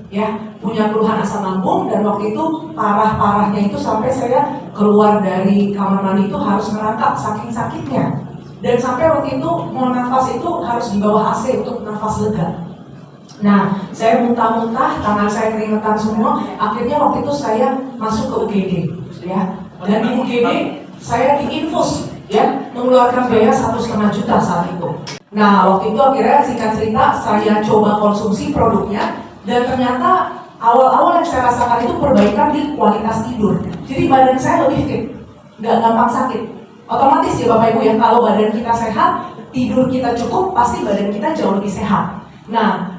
ya, punya keluhan asam lambung, dan waktu itu parah-parahnya itu sampai saya keluar dari kamar mandi itu harus merangkak saking sakitnya, dan sampai waktu itu mau nafas itu harus di bawah AC untuk nafas lega. Nah, saya muntah-muntah, tangan saya keringetan semua. Akhirnya waktu itu saya masuk ke UGD, ya. Dan di UGD saya diinfus, ya, mengeluarkan biaya 1,5 juta saat itu. Nah, waktu itu akhirnya singkat cerita saya coba konsumsi produknya, dan ternyata awal-awal yang saya rasakan itu perbaikan di kualitas tidur. Jadi badan saya lebih fit, nggak gampang sakit. Otomatis ya Bapak Ibu ya, kalau badan kita sehat, tidur kita cukup, pasti badan kita jauh lebih sehat. Nah,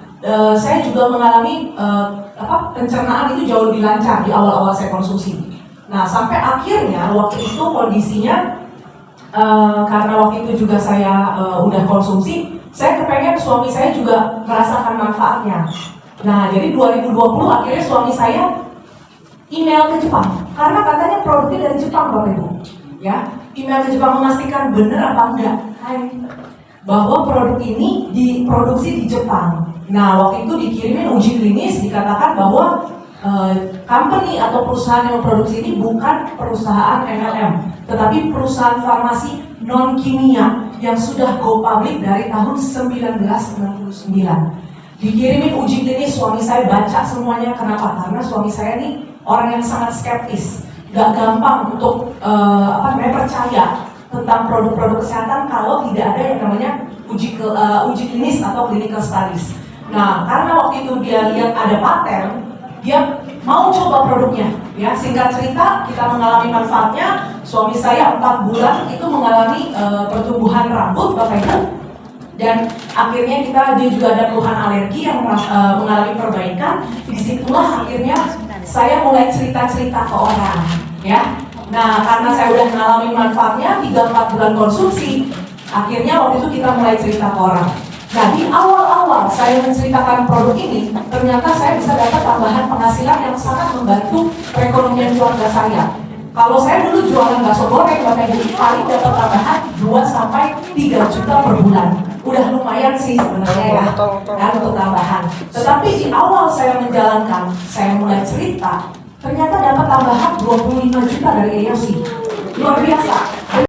saya juga mengalami pencernaan itu jauh lebih lancar di awal-awal saya konsumsi. Nah, sampai akhirnya waktu itu kondisinya karena waktu itu juga saya udah konsumsi, saya kepengen suami saya juga merasakan manfaatnya. Nah, jadi 2020 akhirnya suami saya email ke Jepang karena katanya produknya dari Jepang, Bapak Ibu. Ya, email ke Jepang memastikan benar apa enggak, bahwa produk ini diproduksi di Jepang. Nah, waktu itu dikirimin uji klinis, dikatakan bahwa company atau perusahaan yang memproduksi ini bukan perusahaan MLM, tetapi perusahaan farmasi non kimia yang sudah go public dari tahun 1969. Dikirimin uji klinis, suami saya baca semuanya. Kenapa? Karena suami saya ini orang yang sangat skeptis, gak gampang untuk percaya tentang produk-produk kesehatan kalau tidak ada yang namanya uji klinis atau clinical studies. Nah, karena waktu itu dia lihat ada paten, dia mau coba produknya. Ya, singkat cerita, kita mengalami manfaatnya. Suami saya 4 bulan itu mengalami pertumbuhan rambut, Bapak Ibu. Dan akhirnya dia juga ada keluhan alergi yang mengalami perbaikan. Disitulah akhirnya saya mulai cerita-cerita ke orang, ya. Nah, karena saya udah mengalami manfaatnya 3-4 bulan konsumsi, akhirnya waktu itu kita mulai cerita ke orang. Nah, di awal-awal saya menceritakan produk ini, ternyata saya bisa dapat tambahan penghasilan yang sangat membantu perekonomian keluarga saya. Kalau saya dulu jualan bakso goreng, Bapak Ibu, paling dapat tambahan 2-3 juta per bulan. Udah lumayan sih sebenarnya ya, kan, untuk tambahan. Tetapi di awal saya menjalankan, saya mulai cerita, ternyata dapat tambahan 25 juta dari AFC. Luar biasa.